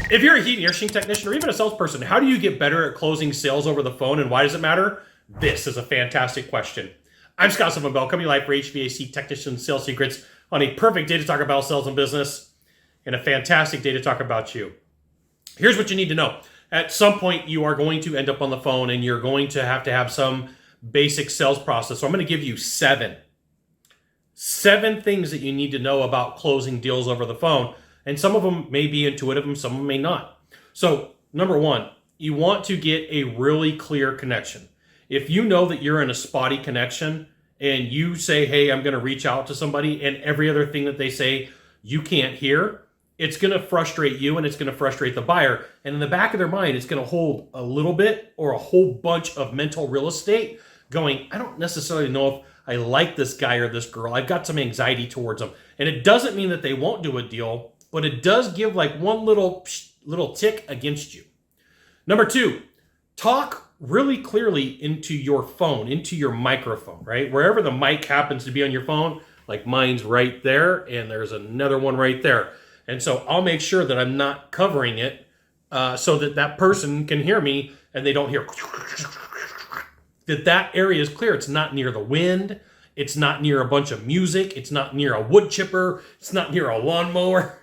If you're a heat and air machine technician or even a salesperson, how do you get better at closing sales over the phone, and why does it matter? This is a fantastic question. I'm Scott Silverman, coming live for HVAC technician sales secrets on a perfect day to talk about sales and business and a fantastic day to talk about you. Here's what you need to know. At some point, you are going to end up on the phone and you're going to have some basic sales process. So I'm going to give you seven things that you need to know about closing deals over the phone. And some of them may be intuitive and some of them may not. So number one, you want to get a really clear connection. If you know that you're in a spotty connection and you say, hey, I'm going to reach out to somebody, and every other thing that they say you can't hear, it's going to frustrate you and it's going to frustrate the buyer. And in the back of their mind, it's going to hold a little bit or a whole bunch of mental real estate going, I don't necessarily know if I like this guy or this girl. I've got some anxiety towards them. And it doesn't mean that they won't do a deal, but it does give like one little tick against you. Number two, talk really clearly into your phone, into your microphone, right? Wherever the mic happens to be on your phone, like mine's right there and there's another one right there. And so I'll make sure that I'm not covering it so that that person can hear me and they don't hear that area is clear. It's not near the wind. It's not near a bunch of music. It's not near a wood chipper. It's not near a lawnmower.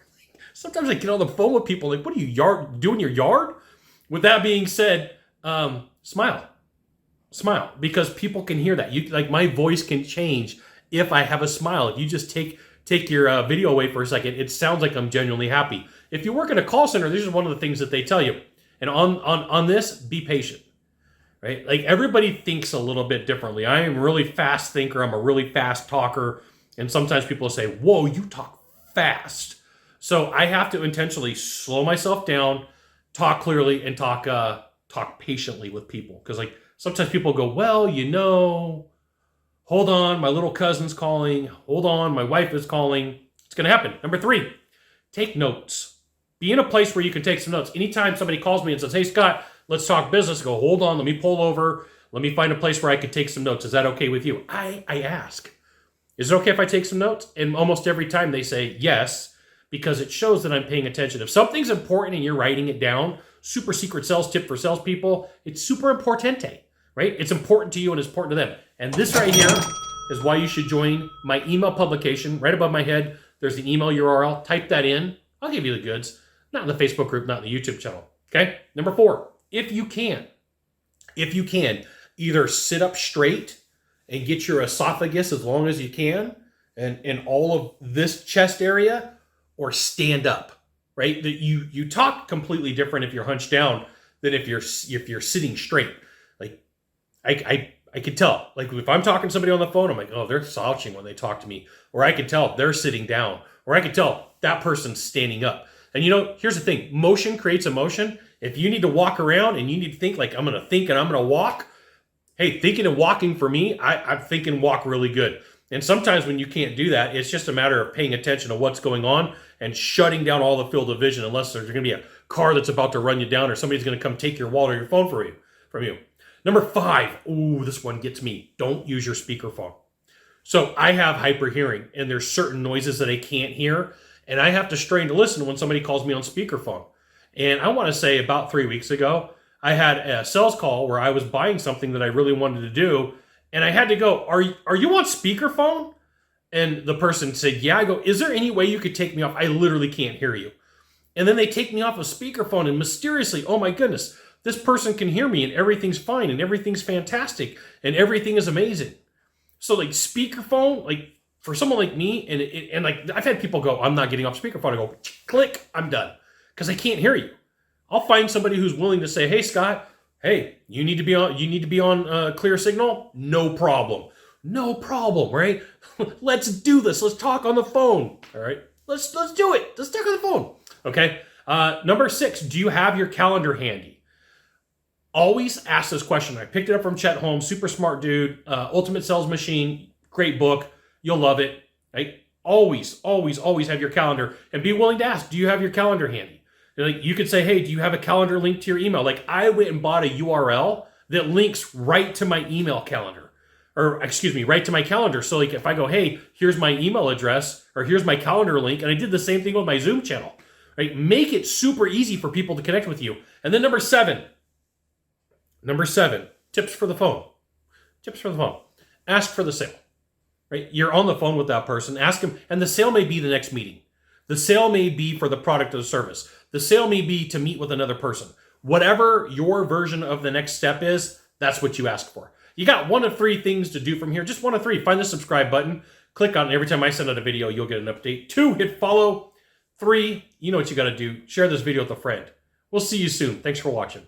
Sometimes I get on the phone with people like, what are you doing in your yard? With that being said, smile, because people can hear that. You like my voice can change if I have a smile. If you just take your video away for a second, it sounds like I'm genuinely happy. If you work in a call center, this is one of the things that they tell you. And on this, be patient, right? Like everybody thinks a little bit differently. I am a really fast thinker. I'm a really fast talker. And sometimes people say, whoa, you talk fast. So I have to intentionally slow myself down, talk clearly, and talk patiently with people. Because like sometimes people go, well, hold on, my little cousin's calling. Hold on, my wife is calling. It's going to happen. Number three, take notes. Be in a place where you can take some notes. Anytime somebody calls me and says, hey, Scott, let's talk business, I go, hold on, let me pull over. Let me find a place where I can take some notes. Is that okay with you? I ask, is it okay if I take some notes? And almost every time they say yes, because it shows that I'm paying attention. If something's important and you're writing it down, super secret sales tip for salespeople, it's super importante, right? It's important to you and it's important to them. And this right here is why you should join my email publication. Right above my head, there's the email URL. Type that in. I'll give you the goods. Not in the Facebook group, not in the YouTube channel. Okay? Number four, if you can, either sit up straight and get your esophagus as long as you can and all of this chest area, or stand up, right? That you talk completely different if you're hunched down than if you're sitting straight. Like I could tell, like if I'm talking to somebody on the phone, I'm like, oh, they're slouching when they talk to me. Or I could tell they're sitting down. Or I could tell that person's standing up. And here's the thing, motion creates emotion. If you need to walk around and you need to think like I'm going to think and I'm going to walk, hey, thinking and walking for me, I'm thinking walk really good. And sometimes when you can't do that, it's just a matter of paying attention to what's going on and shutting down all the field of vision unless there's going to be a car that's about to run you down or somebody's going to come take your wallet or your phone from you. Number five, ooh, this one gets me. Don't use your speakerphone. So I have hyper hearing and there's certain noises that I can't hear and I have to strain to listen when somebody calls me on speakerphone. And I want to say about 3 weeks ago, I had a sales call where I was buying something that I really wanted to do. And I had to go, are you on speakerphone? And the person said, yeah. I go, is there any way you could take me off? I literally can't hear you. And then they take me off of speakerphone and mysteriously, oh my goodness, this person can hear me and everything's fine and everything's fantastic and everything is amazing. So like speakerphone, like for someone like me, and like I've had people go, I'm not getting off speakerphone. I go, click, I'm done. Because I can't hear you. I'll find somebody who's willing to say, hey, Scott, hey, you need to be on clear signal? No problem, right? Let's do this. Let's talk on the phone. All right, let's do it. Let's talk on the phone. Okay. Number six, do you have your calendar handy? Always ask this question. I picked it up from Chet Holmes, super smart dude, Ultimate Sales Machine, great book. You'll love it. Right? Always have your calendar and be willing to ask, do you have your calendar handy? Like you could say, hey, do you have a calendar linked to your email? Like I went and bought a URL that links right to my email calendar, right to my calendar. So like if I go, hey, here's my email address or here's my calendar link, and I did the same thing with my Zoom channel. right? Make it super easy for people to connect with you. And then number seven, tips for the phone. Tips for the phone. Ask for the sale, right? You're on the phone with that person. Ask them, and the sale may be the next meeting. The sale may be for the product or the service. The sale may be to meet with another person. Whatever your version of the next step is, that's what you ask for. You got 1 of 3 things to do from here. Just 1 of 3. Find the subscribe button. Click on it. Every time I send out a video, you'll get an update. 2, hit follow. 3, you know what you got to do. Share this video with a friend. We'll see you soon. Thanks for watching.